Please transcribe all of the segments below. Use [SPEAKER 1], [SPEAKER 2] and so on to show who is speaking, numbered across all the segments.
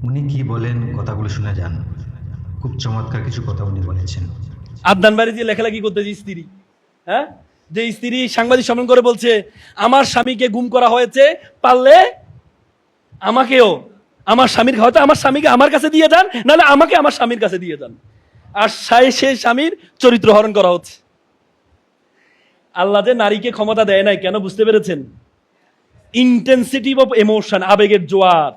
[SPEAKER 1] উনি কি বলেন কথাগুলো শুনে যান। খুব চমৎকার কিছু কথা উনি বলেছেন।
[SPEAKER 2] আদনান বাড়ি দিয়ে লেখালেখি করতেছে স্ত্রী, হ্যাঁ, যে স্ত্রী সাংবাদিক সম্মেলন করে বলছে আমার স্বামীকে গুম করা হয়েছে, পারলে আমাকেও আমার স্বামীর হয়তো আমার স্বামীকে আমার কাছে দিয়ে যান, নাহলে আমাকে আমার স্বামীর কাছে দিয়ে যান। আর সে স্বামীর চরিত্র হরণ করা হচ্ছে। আল্লাহ যে নারীকে ক্ষমতা দেয় নাই কেন বুঝতে পেরেছেন? ইন্টেন্সিটি অফ ইমোশন, আবেগের জোয়ার।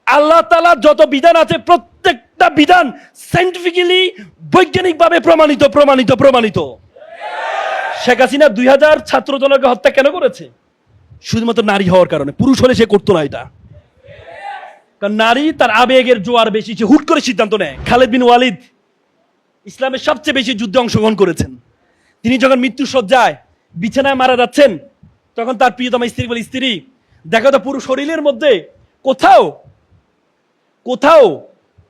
[SPEAKER 2] আল্লাহ তাআলা যত বিধান আছে প্রত্যেকটা বিধান সায়েন্টিফিক্যালি বৈজ্ঞানিকভাবে প্রমাণিত প্রমাণিত প্রমাণিত। শেখ হাসিনা 2000 ছাত্র জনকে হত্যা কেন করেছে? শুধুমাত্র নারী হওয়ার কারণে। পুরুষ হলে সে করতো না এটা। কারণ নারী তার আবেগের জোয়ার বেশি, সে হুট করে সিদ্ধান্ত নেয়। খালেদ বিন ওয়ালিদ ইসলামের সবচেয়ে বেশি যুদ্ধে অংশগ্রহণ করেছেন। তিনি যখন মৃত্যু সজ্জায় বিছানায় মারা যাচ্ছেন, তখন তার প্রিয়তমা স্ত্রী বলে, স্ত্রী দেখো তো পুরো শরীরের মধ্যে কোথাও কোথাও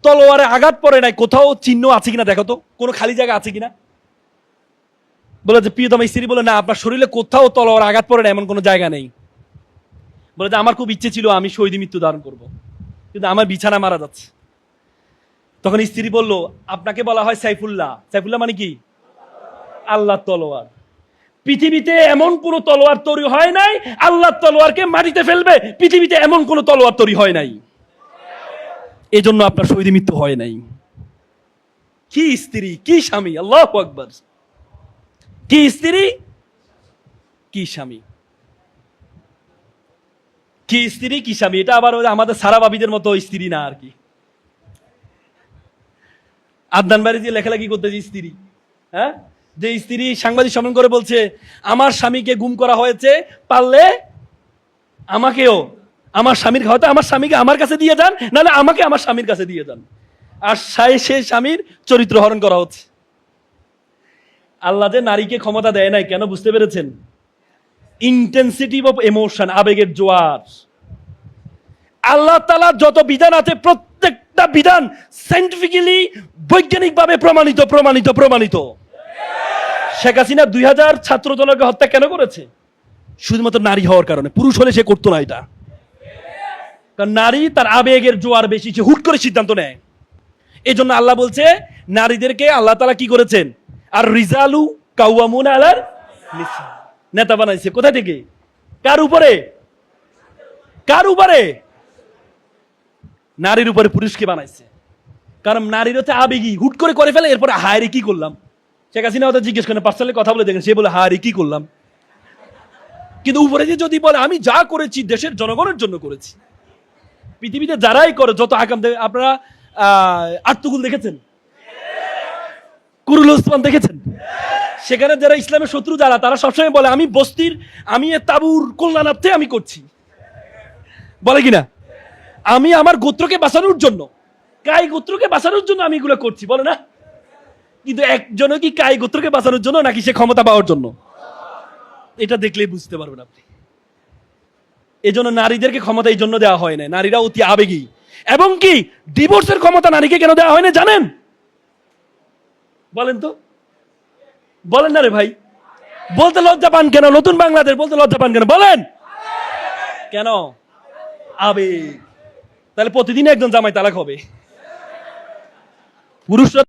[SPEAKER 2] তলোয়ারে আঘাত পড়ে নাই, কোথাও চিহ্ন আছে কিনা দেখো তো, কোনো খালি জায়গা আছে কিনা। বলে যে প্রিয়তমা স্ত্রী বলে, না আপনার শরীরে কোথাও তলোয়ার আঘাত পড়ে না এমন কোনো জায়গা নেই। বলে যে আমার খুব ইচ্ছে ছিল আমি শহীদ মৃত্যু ধারণ করব, কিন্তু আমার বিছানা মারা যাচ্ছে। তখন স্ত্রী বলল, আপনাকে বলা হয় সাইফুল্লাহ। সাইফুল্লাহ মানে কি? আল্লাহ তলোয়ার। পৃথিবীতে এমন কোন তলোয়ার তৈরি হয় নাই আল্লাহ তলোয়ারকে মাটিতে ফেলবে, পৃথিবীতে এমন কোন তলোয়ার তৈরি হয় নাই, এজন্য আপনার শহীদ মৃত্যু হয় নাই। কি স্ত্রী, কি স্বামী! আল্লাহু আকবার! কি স্ত্রী, কি স্বামী! কি স্ত্রী, কি স্বামী! এটা আবার আমাদের সারা বাবিদের মতো স্ত্রী না আর কি। আদনান বাড়ি দিয়ে লেখালেখি করতেছে স্ত্রী, হ্যাঁ, যে স্ত্রী সাংবাদিক সম্মেলন করে বলছে আমার স্বামীকে গুম করা হয়েছে, পারলে আমাকেও আমার স্বামীর হয়তো আমার স্বামীকে আমার কাছে দিয়ে যান, নাহলে আমাকে আমার স্বামীর কাছে দিয়ে যান। আর সে স্বামীর চরিত্র হরণ করা হচ্ছে। আল্লাহ যে নারীকে ক্ষমতা দেয় নাই কেন বুঝতে পেরেছেন? ইন্টেন্সিটি অফ ইমোশন, আবেগের জোয়ার। আল্লাহ তাআলা যত বিধান আছে প্রত্যেকটা বিধান সায়েন্টিফিক্যালি বৈজ্ঞানিকভাবে প্রমাণিত প্রমাণিত প্রমাণিত। শেখ হাসিনা 2000 ছাত্র জনকে হত্যা কেন করেছে? শুধুমাত্র নারী হওয়ার কারণে। পুরুষ হলে সে করতো না এটা। কারণ নারী তার আবেগের জোয়ার বেশি, সে হুট করে সিদ্ধান্ত নেয়। এই জন্য আল্লাহ বলছে নারীদেরকে আল্লাহ তাআলা কি করেছেন? আর রিজালু কাওয়ামুনা আলার নিসা, নেতা বানাইছে। কোথা থেকে? কার উপরে? কার উপরে? নারীর উপরে পুরুষকে বানাইছে। কারণ নারীর হচ্ছে আবেগী, হুট করে ফেলে, এরপরে হায়রে কি করলাম। শেখ হাসিনা হয়তো জিজ্ঞেস করেন, পার্সোনালি কথা বলে দেখেন, সে বলে হায়রে কি করলাম। কিন্তু উপরে যে যদি বলে আমি যা করেছি দেশের জনগণের জন্য করেছি। পৃথিবীতে যারাই করে যত আকাম, আপনারা আর্তুকুল দেখেছেন, কুরুল ওসমান দেখেছেন, সেখানে যারা ইসলামের শত্রু যারা, তারা সবসময় বলে আমি বস্তির, আমি এ তাবুর কল্যাণার্থে আমি করছি, বলে কিনা? আমি আমার গোত্রকে বাঁচানোর জন্য, কাই গোত্রকে বাঁচানোর জন্য আমি এগুলো করছি, বলে না? কিন্তু একজনও কি কাই গোত্রকে বাঁচানোর জন্য, নাকি সে ক্ষমতা পাওয়ার জন্য? এটা দেখলেই বুঝতে পারবেন আপনি। এজন্য নারীদেরকে ক্ষমতা এই জন্য দেওয়া হয় না, নারীরা অতি আবেগী। এবং কি ডিভোর্সের ক্ষমতা নারীকে কেন দেওয়া হয় না জানেন? বলেন তো, বলেন না রে ভাই। বলতে লজ্জা পান কেন? নতুন বাংলাদেশ বলতে লজ্জা পান কেন? বলেন কেন? আবেগ। তাহলে প্রতিদিন একজন জামাই তালাক হবে। পুরুষরা